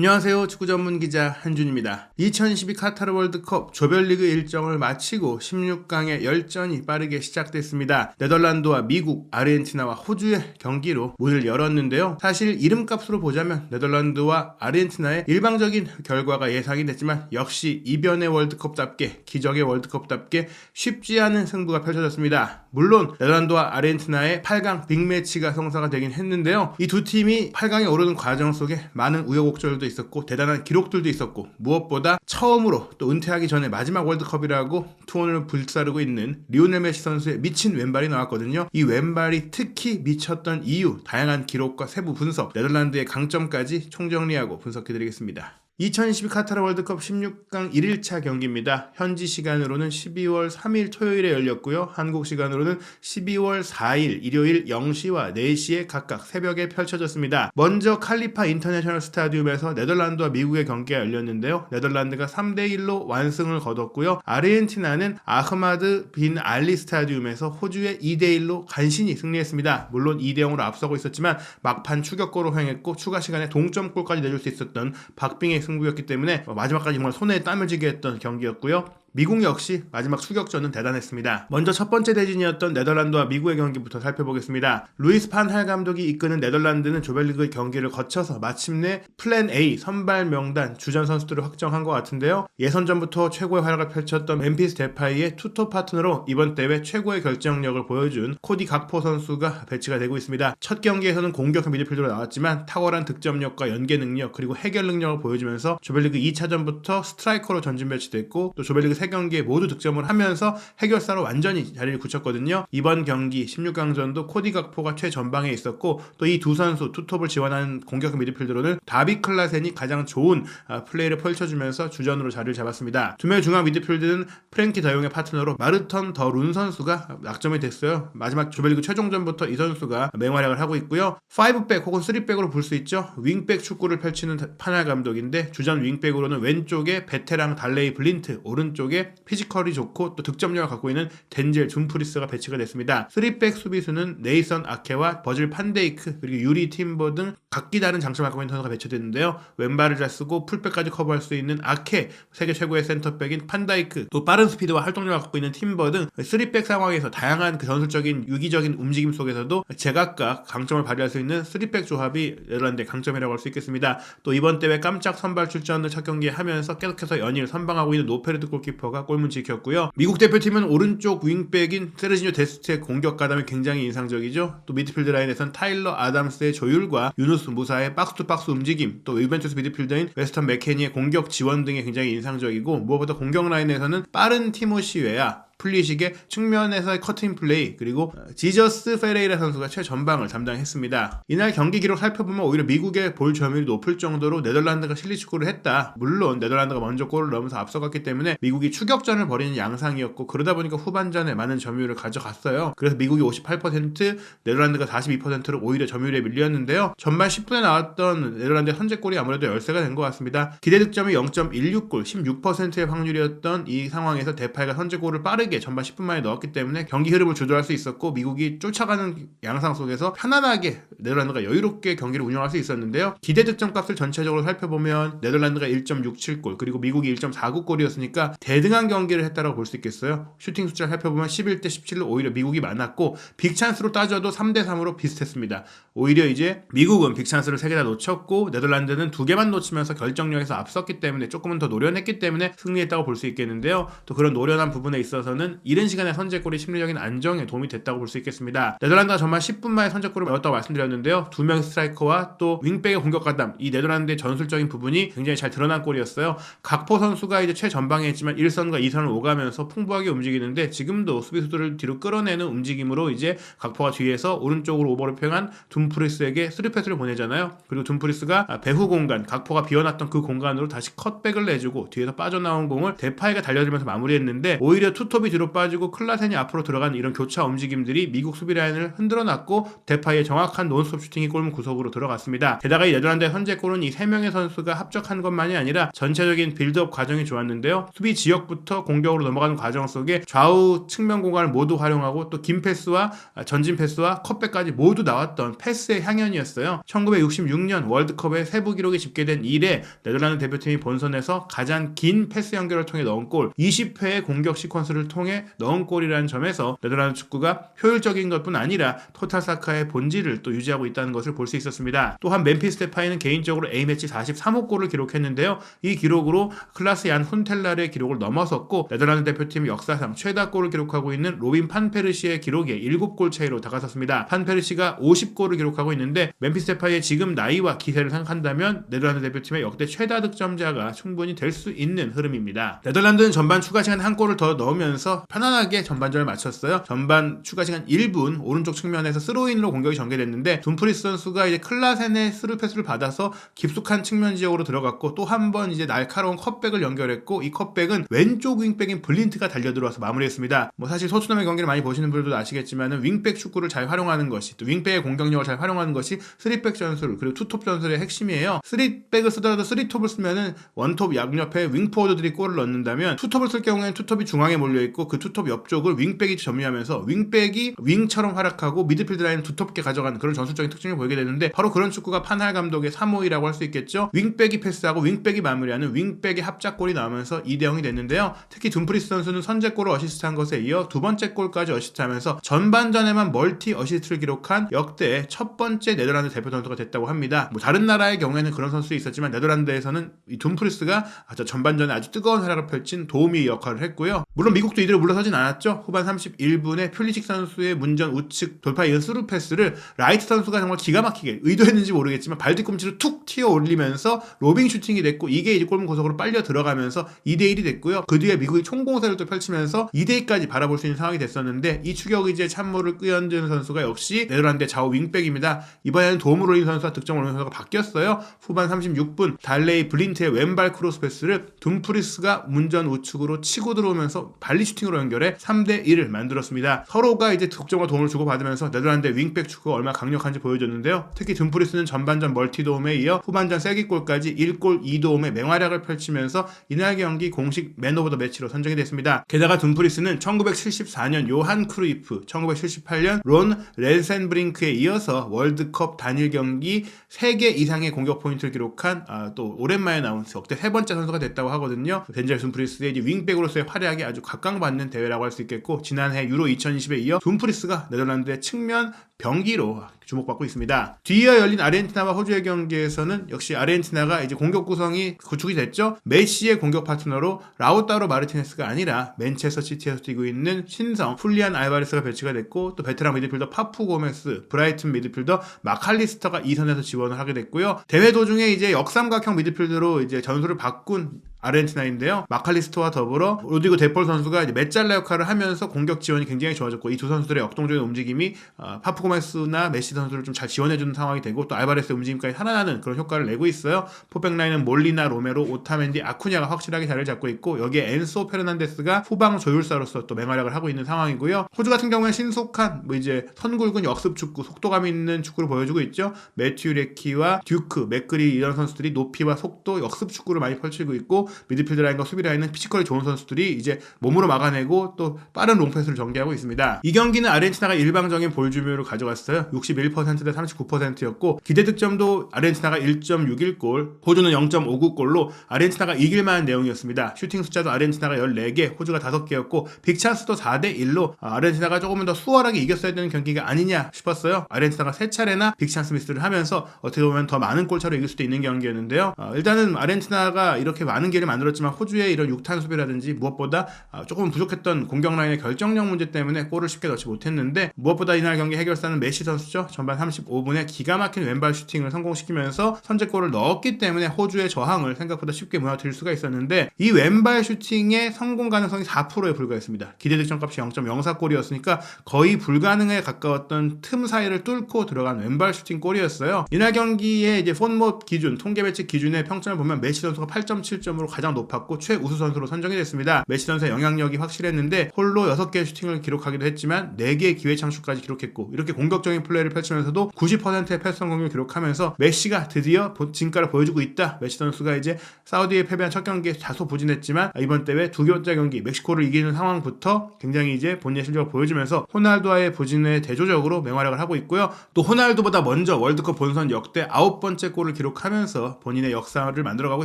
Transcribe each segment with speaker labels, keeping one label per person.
Speaker 1: 안녕하세요. 축구 전문 기자 한준입니다. 2012 카타르 월드컵 조별리그 일정을 마치고 16강의 열전이 빠르게 시작됐습니다. 네덜란드와 미국, 아르헨티나와 호주의 경기로 문을 열었는데요. 사실 이름값으로 보자면 네덜란드와 아르헨티나의 일방적인 결과가 예상이 됐지만 역시 이변의 월드컵답게, 기적의 월드컵답게 쉽지 않은 승부가 펼쳐졌습니다. 물론 네덜란드와 아르헨티나의 8강 빅매치가 성사가 되긴 했는데요. 이 두 팀이 8강에 오르는 과정 속에 많은 우여곡절도 있었고 대단한 기록들도 있었고 무엇보다 처음으로 또 은퇴하기 전에 마지막 월드컵이라고 투혼을 불사르고 있는 리오넬 메시 선수의 미친 왼발이 나왔거든요. 이 왼발이 특히 미쳤던 이유, 다양한 기록과 세부 분석, 네덜란드의 강점까지 총정리하고 분석해드리겠습니다. 2022 카타르 월드컵 16강 1일차 경기입니다. 현지 시간으로는 12월 3일 토요일에 열렸고요. 한국 시간으로는 12월 4일 일요일 0시와 4시에 각각 새벽에 펼쳐졌습니다. 먼저 칼리파 인터내셔널 스타디움에서 네덜란드와 미국의 경기가 열렸는데요. 네덜란드가 3대1로 완승을 거뒀고요. 아르헨티나는 아흐마드 빈 알리 스타디움에서 호주의 2대1로 간신히 승리했습니다. 물론 2대0으로 앞서고 있었지만 막판 추격골을 허용했고 추가 시간에 동점골까지 내줄 수 있었던 박빙의 승부였기 때문에 마지막까지 정말 손에 땀을 쥐게 했던 경기였고요. 미국 역시 마지막 추격전은 대단했습니다. 먼저 첫 번째 대진이었던 네덜란드와 미국의 경기부터 살펴보겠습니다. 루이스 판 할 감독이 이끄는 네덜란드는 조별리그 경기를 거쳐서 마침내 플랜 A 선발 명단 주전 선수들을 확정한 것 같은데요. 예선전부터 최고의 활약을 펼쳤던 멤피스 데파이의 투톱 파트너로 이번 대회 최고의 결정력을 보여준 코디 각포 선수가 배치가 되고 있습니다. 첫 경기에서는 공격형 미드필더로 나왔지만 탁월한 득점력과 연계 능력 그리고 해결 능력을 보여주면서 조별리그 2차전부터 스트라이커로 전진 배치됐고 또 조별리그 3경기에 모두 득점을 하면서 해결사로 완전히 자리를 굳혔거든요. 이번 경기 16강전도 코디 각포가 최전방에 있었고 또 이 두 선수 투톱을 지원하는 공격 미드필더로는 다비 클라센이 가장 좋은 플레이를 펼쳐주면서 주전으로 자리를 잡았습니다. 두 명의 중앙 미드필드는 프랭키 더용의 파트너로 마르턴 더 룬 선수가 낙점이 됐어요. 마지막 조별리그 최종전부터 이 선수가 맹활약을 하고 있고요. 5백 혹은 3백으로 볼 수 있죠. 윙백 축구를 펼치는 판할 감독인데 주전 윙백으로는 왼쪽에 베테랑 달레이 블린트, 오른쪽에 피지컬이 좋고 또 득점력을 갖고 있는 덴젤 둠프리스가 배치가 됐습니다. 3백 수비수는 네이선 아케와 버질 판데이크 그리고 유리 팀버 등 각기 다른 장점을 갖고 있는 선수가 배치됐는데요. 왼발을 잘 쓰고 풀백까지 커버할 수 있는 아케, 세계 최고의 센터백인 판다이크, 또 빠른 스피드와 활동력을 갖고 있는 팀버 등 3백 상황에서 다양한 그 전술적인 유기적인 움직임 속에서도 제각각 강점을 발휘할 수 있는 3백 조합이 네덜란드의 강점이라고 할 수 있겠습니다. 또 이번 대회 깜짝 선발 출전을 첫 경기에 하면서 계속해서 연일 선방하고 있는 노페르드 골키퍼가 골문 지켰고요. 미국 대표팀은 오른쪽 윙백인 세르지뇨 데스트의 공격 가담이 굉장히 인상적이죠. 또 미드필드 라인에선 타일러 아담스의 조율과 유누스 무사의 박스투박스 움직임, 또 유벤투스 미드필더인 웨스턴 맥케니의 공격 지원 등이 굉장히 인상적이고 무엇보다 공격 라인에서는 빠른 티모시 웨아, 플리식의 측면에서의 커팅 플레이 그리고 지저스 페레이라 선수가 최전방을 담당했습니다. 이날 경기 기록 살펴보면 오히려 미국의 볼 점유율이 높을 정도로 네덜란드가 실리 축구를 했다. 물론 네덜란드가 먼저 골을 넣으면서 앞서갔기 때문에 미국이 추격전을 벌이는 양상이었고 그러다 보니까 후반전에 많은 점유율을 가져갔어요. 그래서 미국이 58%, 네덜란드가 42%로 오히려 점유율에 밀렸는데요. 전반 10분에 나왔던 네덜란드의 선제골이 아무래도 열세가 된 것 같습니다. 기대 득점이 0.16골, 16%의 확률이었던 이 상황에서 데파이가 선제골을 빠르게 전반 10분 만에 넣었기 때문에 경기 흐름을 조절할 수 있었고 미국이 쫓아가는 양상 속에서 편안하게 네덜란드가 여유롭게 경기를 운영할 수 있었는데요. 기대 득점 값을 전체적으로 살펴보면 네덜란드가 1.67골 그리고 미국이 1.49골이었으니까 대등한 경기를 했다고 볼 수 있겠어요. 슈팅 숫자를 살펴보면 11대 17로 오히려 미국이 많았고 빅찬스로 따져도 3대 3으로 비슷했습니다. 오히려 이제 미국은 빅찬스를 3개 다 놓쳤고 네덜란드는 2개만 놓치면서 결정력에서 앞섰기 때문에 조금은 더 노련했기 때문에 승리했다고 볼 수 있겠는데요. 또 그런 노련한 부분에 있어서는 이른 시간에 선제골이 심리적인 안정에 도움이 됐다고 볼 수 있겠습니다. 네덜란드가 전반 10분 만에 선제골을 넣었다고 말씀드렸는데요. 두 명의 스트라이커와 또 윙백의 공격 가담, 이 네덜란드의 전술적인 부분이 굉장히 잘 드러난 골이었어요. 각포 선수가 이제 최전방에 있지만 1선과 2선을 오가면서 풍부하게 움직이는데 지금도 수비수들을 뒤로 끌어내는 움직임으로 이제 각포가 뒤에서 오른쪽으로 오버를 평한 둠프리스에게 3패스를 보내잖아요. 그리고 둠프리스가 배후 공간, 각포가 비워놨던 그 공간으로 다시 컷백을 내주고 뒤에서 빠져나온 공을 데파이가 달려들면서 마무리했는데 오히려 투톱이 윈톱이 뒤로 빠지고 클라센이 앞으로 들어간 이런 교차 움직임들이 미국 수비 라인을 흔들어놨고 데파이의 정확한 논스톱 슈팅이 골문 구석으로 들어갔습니다. 게다가 이 네덜란드의 선제골은 이 3명의 선수가 합작한 것만이 아니라 전체적인 빌드업 과정이 좋았는데요. 수비 지역부터 공격으로 넘어가는 과정 속에 좌우 측면 공간을 모두 활용하고 또 긴 패스와 전진 패스와 컷백까지 모두 나왔던 패스의 향연이었어요. 1966년 월드컵의 세부 기록이 집계된 이래 네덜란드 대표팀이 본선에서 가장 긴 패스 연결을 통해 넣은 골, 20회의 공격 시퀀스를 통해 넣은 골이라는 점에서 네덜란드 축구가 효율적인 것뿐 아니라 토탈 사카의 본질을 또 유지하고 있다는 것을 볼 수 있었습니다. 또한 멤피스 데파이는 개인적으로 A매치 43호 골을 기록했는데요. 이 기록으로 클라스 얀 훈텔라르의 기록을 넘어섰고 네덜란드 대표팀 역사상 최다 골을 기록하고 있는 로빈 판페르시의 기록에 7골 차이로 다가섰습니다. 판페르시가 50골을 기록하고 있는데 멤피스 데파이의 지금 나이와 기세를 생각한다면 네덜란드 대표팀의 역대 최다 득점자가 충분히 될 수 있는 흐름입니다. 네덜란드는 전반 추가 시간 한 골을 더 넣으면서 편안하게 전반전을 마쳤어요. 전반 추가 시간 1분 오른쪽 측면에서 스로인으로 공격이 전개됐는데 둠프리스 선수가 이제 클라센의 스루 패스를 받아서 깊숙한 측면 지역으로 들어갔고 또 한 번 이제 날카로운 컷백을 연결했고 이 컷백은 왼쪽 윙백인 블린트가 달려들어와서 마무리했습니다. 뭐 사실 토트넘의 경기를 많이 보시는 분들도 아시겠지만은 윙백 축구를 잘 활용하는 것이 또 윙백의 공격력을 잘 활용하는 것이 3백 전술 그리고 투톱 전술의 핵심이에요. 3백을 쓰더라도 3톱을 쓰면은 원톱 양옆에 윙포워드들이 골을 넣는다면 투톱을 쓸 경우에는 투톱이 중앙에 몰려있고 그 투톱 옆쪽을 윙백이 점유하면서 윙백이 윙처럼 활약하고 미드필드 라인을 두텁게 가져가는 그런 전술적인 특징을 보이게 되는데 바로 그런 축구가 판할 감독의 3호이라고 할 수 있겠죠. 윙백이 패스하고 윙백이 마무리하는 윙백의 합작골이 나오면서 2대0이 됐는데요. 특히 둠프리스 선수는 선제골을 어시스트한 것에 이어 두 번째 골까지 어시스트하면서 전반전에만 멀티 어시스트를 기록한 역대 첫 번째 네덜란드 대표 선수가 됐다고 합니다. 뭐 다른 나라의 경우에는 그런 선수 있었지만 네덜란드에서는 이 둠프리스가 전반전에 아주 뜨거운 활약을 펼친 도우미 역할을 했고요. 물론 미국도 이대로 물러서진 않았죠. 후반 31분에 퓰리식 선수의 문전 우측 돌파 이은 스루 패스를 라이트 선수가 정말 기가 막히게 의도했는지 모르겠지만 발뒤꿈치로 툭 튀어 올리면서 로빙 슈팅이 됐고 이게 이제 골문 구석으로 빨려 들어가면서 2대1이 됐고요. 그 뒤에 미국이 총공세를 또 펼치면서 2대2까지 바라볼 수 있는 상황이 됐었는데 이 추격 의지의 찬물을 끼얹은 선수가 역시 네덜란드의 좌우 윙백입니다. 이번에는 도움을 올린 선수와 득점을 올린 선수가 바뀌었어요. 후반 36분 달레이 블린트의 왼발 크로스 패스를 둠프리스가 문전 우측으로 치고 들어오면서 발리 슈팅으로 연결해 3대1을 만들었습니다. 서로가 이제 득점과 도움을 주고받으면서 네덜란드의 윙백 축구가 얼마나 강력한지 보여줬는데요. 특히 둠프리스는 전반전 멀티도움에 이어 후반전 쐐기골까지 1골 2도움의 맹활약을 펼치면서 이날 경기 공식 맨 오브 더 매치로 선정이 됐습니다. 게다가 둠프리스는 1974년 요한 크루이프, 1978년 론 렌센브링크에 이어서 월드컵 단일 경기 3개 이상의 공격 포인트를 기록한 또 오랜만에 나온 역대 세 번째 선수가 됐다고 하거든요. 덴젤 둠프리스의 이제 윙백으로서의 활약이 아주 각광받는 대회라고 할 수 있겠고 지난해 유로 2020에 이어 둠프리스가 네덜란드의 측면 병기로 주목받고 있습니다. 뒤이어 열린 아르헨티나와 호주의 경기에서는 역시 아르헨티나가 이제 공격 구성이 구축이 됐죠. 메시의 공격 파트너로 라우타로 마르티네스가 아니라 맨체스터 시티에서 뛰고 있는 신성 풀리안 알바레스가 배치가 됐고 또 베테랑 미드필더 파푸 고메스, 브라이튼 미드필더 마칼리스터가 2선에서 지원을 하게 됐고요. 대회 도중에 이제 역삼각형 미드필더로 이제 전술을 바꾼 아르헨티나인데요. 마칼리스터와 더불어 로드리고 데폴 선수가 이제 메잘라 역할을 하면서 공격 지원이 굉장히 좋아졌고 이 두 선수들의 역동적인 움직임이 파푸 고메스나 메시 선수를 좀 잘 지원해주는 상황이 되고 또 알바레스의 움직임까지 살아나는 그런 효과를 내고 있어요. 포백 라인은 몰리나, 로메로, 오타멘디, 아쿠냐가 확실하게 자리를 잡고 있고 여기에 엔소 페르난데스가 후방 조율사로서 또 맹활약을 하고 있는 상황이고요. 호주 같은 경우는 신속한 이제 선굵은 역습 축구, 속도감 있는 축구를 보여주고 있죠. 매튜 레키와 듀크, 맥그리 이런 선수들이 높이와 속도, 역습 축구를 많이 펼치고 있고 미드필드 라인과 수비 라인은 피지컬이 좋은 선수들이 이제 몸으로 막아내고 또 빠른 롱패스를 전개하고 있습니다. 이 경기는 아르헨티나가 일방적인 볼 점유율을 가져갔어요. 61%대 39%였고 기대 득점도 아르헨티나가 1.61골, 호주는 0.59골로 아르헨티나가 이길만한 내용이었습니다. 슈팅 숫자도 아르헨티나가 14개, 호주가 5개였고 빅찬스도 4대1로 아르헨티나가 조금 더 수월하게 이겼어야 되는 경기가 아니냐 싶었어요. 아르헨티나가 3차례나 빅찬스 미스를 하면서 어떻게 보면 더 많은 골차로 이길 수도 있는 경기였는데요. 일단은 아르헨티나가 이렇게 많은 기회를 만들었지만 호주의 이런 6탄 수비라든지 무엇보다 조금 부족했던 공격 라인의 결정력 문제 때문에 골을 쉽게 넣지 못했는데 무엇보다 이날 경기 해결사는 있었다는 메시 선수죠. 전반 35분에 기가 막힌 왼발 슈팅을 성공시키면서 선제골을 넣었기 때문에 호주의 저항을 생각보다 쉽게 무너뜨릴 수가 있었는데 이 왼발 슈팅의 성공 가능성이 4%에 불과했습니다. 기대 득점값이 0.04골이었으니까 거의 불가능에 가까웠던 틈 사이를 뚫고 들어간 왼발 슈팅 골이었어요. 이날 경기의 이제 폰몹 기준, 통계 배치 기준의 평점을 보면 메시 선수가 8.7점으로 가장 높았고 최우수 선수로 선정이 됐습니다. 메시 선수의 영향력이 확실했는데 홀로 6개의 슈팅을 기록하기도 했지만 4개의 기회 창출까지 기록했고 이렇게 공격적인 플레이를 펼치면서도 90%의 패스 성공률을 기록하면서 메시가 드디어 진가를 보여주고 있다. 메시 선수가 이제 사우디에 패배한 첫 경기에 다소 부진했지만 이번 대회 두 번째 경기 멕시코를 이기는 상황부터 굉장히 이제 본인의 실력을 보여주면서 호날두와의 부진에 대조적으로 맹활약을 하고 있고요. 또 호날두보다 먼저 월드컵 본선 역대 9번째 골을 기록하면서 본인의 역사를 만들어가고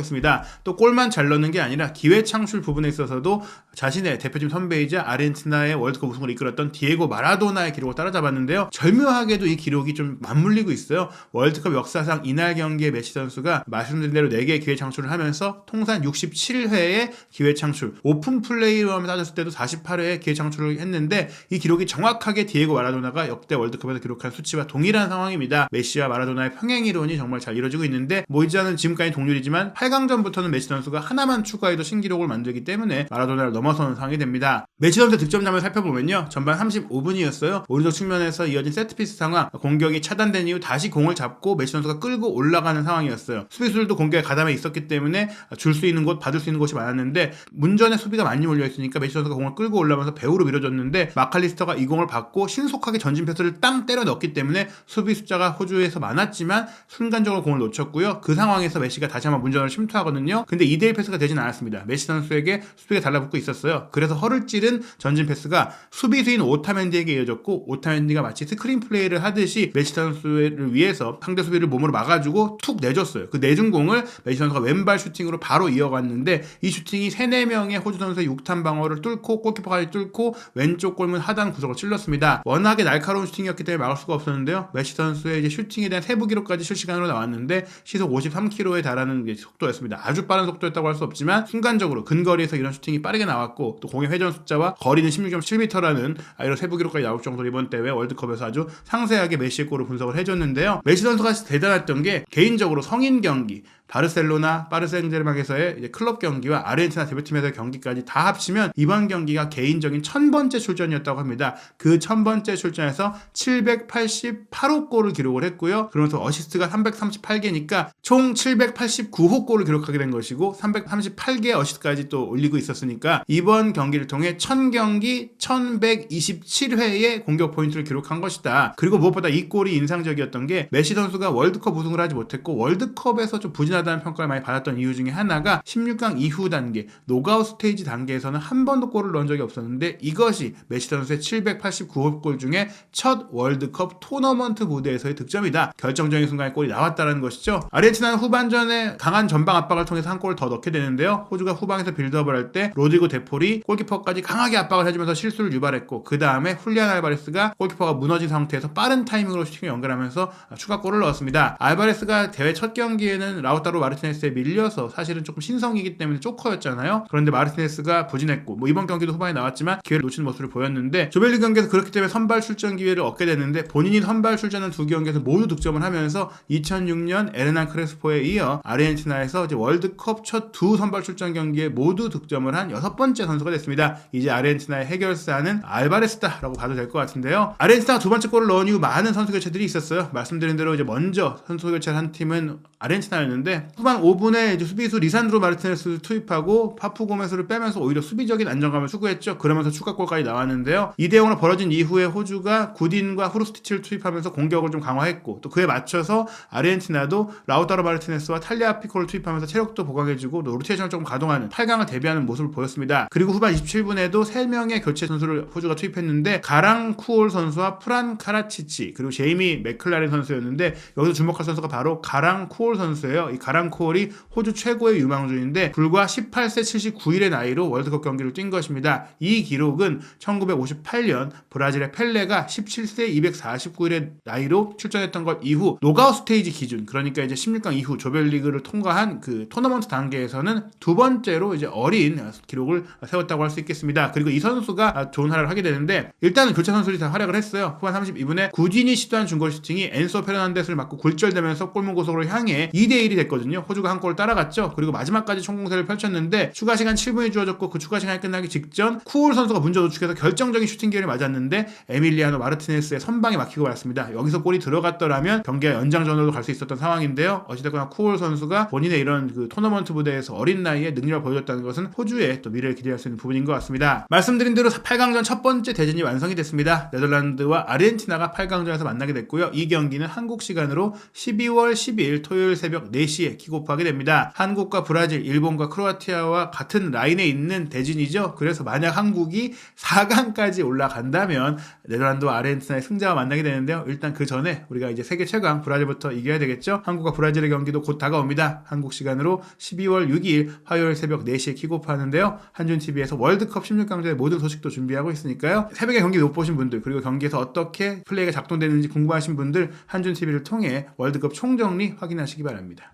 Speaker 1: 있습니다. 또 골만 잘 넣는 게 아니라 기회 창출 부분에 있어서도 자신의 대표팀 선배이자 아르헨티나의 월드컵 우승을 이끌었던 디에고 마라도나의 기록을 따라잡았는데요. 절묘하게도 이 기록이 좀 맞물리고 있어요. 월드컵 역사상 이날 경기에 메시 선수가 말씀드린 대로 4개의 기회 창출을 하면서 통산 67회의 기회 창출, 오픈 플레이로 따졌을 때도 48회의 기회 창출을 했는데 이 기록이 정확하게 디에고 마라도나가 역대 월드컵에서 기록한 수치와 동일한 상황입니다. 메시와 마라도나의 평행이론이 정말 잘 이루어지고 있는데 이자는 지금까지 동률이지만 8강전부터는 메시 선수가 하나만 추가해도 신기록을 만들기 때문에 마라도나를 넘어서는 상황이 됩니다. 메시 선수의 득점장을 살펴보면요. 전반 35분이었어요. 오른쪽 측면에서 이어진 세트피스 상황, 공격이 차단된 이후 다시 공을 잡고 메시 선수가 끌고 올라가는 상황이었어요. 수비수들도 공격에 가담해 있었기 때문에 줄 수 있는 곳, 받을 수 있는 곳이 많았는데 문전에 수비가 많이 몰려있으니까 메시 선수가 공을 끌고 올라가면서 배우로 밀어줬는데 마칼리스터가 이 공을 받고 신속하게 전진 패스를 땅 때려 넣었기 때문에 수비 숫자가 호주에서 많았지만 순간적으로 공을 놓쳤고요. 그 상황에서 메시가 다시 한번 문전을 침투하거든요. 근데 2대1 패스가 되진 않았습니다. 메시 선수에게 수비가 달라붙고 있었어요. 그래서 허를 찌른 전진 패스가 수비수인 오타멘디에게 이어졌고 오타멘디가 마치 스크린 플레이를 하듯이 메시 선수를 위해서 상대 수비를 몸으로 막아주고 툭 내줬어요. 그 내준 공을 메시 선수가 왼발 슈팅으로 바로 이어갔는데 이 슈팅이 3-4명의 호주 선수의 6탄 방어를 뚫고 골키퍼까지 뚫고 왼쪽 골문 하단 구석을 찔렀습니다. 워낙에 날카로운 슈팅이었기 때문에 막을 수가 없었는데요. 메시 선수의 이제 슈팅에 대한 세부 기록까지 실시간으로 나왔는데 시속 53km에 달하는 속도였습니다. 아주 빠른 속도였다고 할 수 없지만 순간적으로 근거리에서 이런 슈팅이 빠르게 나왔고 또 공의 회전 숫자와 거리는 16.7m라는 이런 세부 기록까지 나올 정도로 이번 대회 월드컵에서 아주 상세하게 메시의 골을 분석을 해줬는데요. 메시 선수가 대단했던 게 개인적으로 성인 경기, 바르셀로나, 파르생제르맹에서의 이제 클럽 경기와 아르헨티나 대표팀에서의 경기까지 다 합치면 이번 경기가 개인적인 1000번째 출전이었다고 합니다. 그 1000번째 출전에서 788호 골을 기록을 했고요. 그러면서 어시스트가 338개니까 총 789호 골을 기록하게 된 것이고 338개 어시스트까지 또 올리고 있었으니까 이번 경기를 통해 1000경기 1127회의 공격 포인트를 기록한 것이다. 그리고 무엇보다 이 골이 인상적이었던 게 메시 선수가 월드컵 우승을 하지 못했고 월드컵에서 좀 부진하다는 평가를 많이 받았던 이유 중에 하나가 16강 이후 단계, 노가웃 스테이지 단계에서는 한 번도 골을 넣은 적이 없었는데 이것이 메시 선수의 789호 골 중에 첫 월드컵 토너먼트 무대에서의 득점이다. 결정적인 순간에 골이 나왔다는 것이죠. 아르헨티나는 후반전에 강한 전방 압박을 통해서 한 골을 더 넣게 되는데요. 호주가 후방에서 빌드업을 할 때 로드리고 데폴이 골키퍼까지 강하게 압박을 해주면서 실수를 유발했고 그 다음에 훌리안 알바레스가 골키퍼가 무너진 상태에서 빠른 타이밍으로 슈팅을 연결하면서 추가골을 넣었습니다. 알바레스가 대회 첫 경기에는 라우타로 마르티네스에 밀려서 사실은 조금 신성이기 때문에 조커였잖아요. 그런데 마르티네스가 부진했고 이번 경기도 후반에 나왔지만 기회를 놓치는 모습을 보였는데 조별리그 경기에서 그렇기 때문에 선발 출전 기회를 얻게 됐는데 본인이 선발 출전한 두 경기에서 모두 득점을 하면서 2006년 에르난 크레스포에 이어 아르헨티나에서 이제 월드컵 첫 두 선발 출전 경기에 모두 득점을 한 6번째 선수가 됐습니다. 이제 아르헨티나의 해결사는 알바레스다라고 봐도 될 것 같은데요. 아르헨티나가 두 번째 골을 넣은 이후 많은 선수 교체들이 있었어요. 말씀드린 대로 이제 먼저 선수 교체를 한 팀은 아르헨티나였는데 후반 5분에 이제 수비수 리산드로 마르티네스를 투입하고 파푸 고메스를 빼면서 오히려 수비적인 안정감을 추구했죠. 그러면서 추가골까지 나왔는데요. 2대0으로 벌어진 이후에 호주가 구딘과 후르스티치를 투입하면서 공격을 좀 강화했고 또 그에 맞춰서 아르헨티나도 라우타로 마르티네스와 탈리아 피코를 투입하면서 체력도 보강해주고 로테이션을 조금 가동하는 8강을 대비하는 모습을 보였습니다. 그리고 후반 27분에도 3명의 교체 선수를 호주가 투입했는데 가랑 쿠올 선수와 프란 카라치치 그리고 제이미 맥클라렌 선수였는데 여기서 주목할 선수가 바로 가랑 쿠올 선수예요. 이 가랑코올이 호주 최고의 유망주인데 불과 18세 79일의 나이로 월드컵 경기를 뛴 것입니다. 이 기록은 1958년 브라질의 펠레가 17세 249일의 나이로 출전했던 것 이후 노가웃 스테이지 기준, 그러니까 이제 16강 이후 조별리그를 통과한 그 토너먼트 단계에서는 두 번째로 이제 어린 기록을 세웠다고 할 수 있겠습니다. 그리고 이 선수가 좋은 활약을 하게 되는데 일단은 교체 선수들이 다 활약을 했어요. 후반 32분에 구딘이 시도한 중거리 슈팅이 엔소 페르난데스를 맞고 굴절되면서 골문 고속으로 향해 2대1이 됐거든요. 호주가 한 골 따라갔죠. 그리고 마지막까지 총공세를 펼쳤는데 추가 시간 7분이 주어졌고 그 추가 시간이 끝나기 직전 쿠올 선수가 문제 도축해서 결정적인 슈팅 기회를 맞았는데 에밀리아노 마르티네스의 선방에 막히고 말았습니다. 여기서 골이 들어갔더라면 경기가 연장전으로 갈 수 있었던 상황인데요. 어찌됐거나 쿠올 선수가 본인의 이런 그 토너먼트 무대에서 어린 나이에 능력을 보여줬다는 것은 호주의 또 미래를 기대할 수 있는 부분인 것 같습니다. 말씀드린 대로 8강전 첫 번째 대진이 완성이 됐습니다. 네덜란드와 아르헨티나가 8강전에서 만나게 됐고요. 이 경기는 한국 시간으로 12월 10일 토요일 새벽 4시에 킥오프하게 됩니다. 한국과 브라질, 일본과 크로아티아와 같은 라인에 있는 대진이죠. 그래서 만약 한국이 4강까지 올라간다면 네덜란드와 아르헨티나의 승자와 만나게 되는데요. 일단 그 전에 우리가 이제 세계 최강 브라질부터 이겨야 되겠죠. 한국과 브라질의 경기도 곧 다가옵니다. 한국 시간으로 12월 6일 화요일 새벽 4시에 킥오프하는데요. 한준TV에서 월드컵 16강전의 모든 소식도 준비하고 있으니까요. 새벽에 경기 못 보신 분들, 그리고 경기에서 어떻게 플레이가 작동되는지 궁금하신 분들 한준TV를 통해 월드컵 총정리 확인하시기 바랍니다.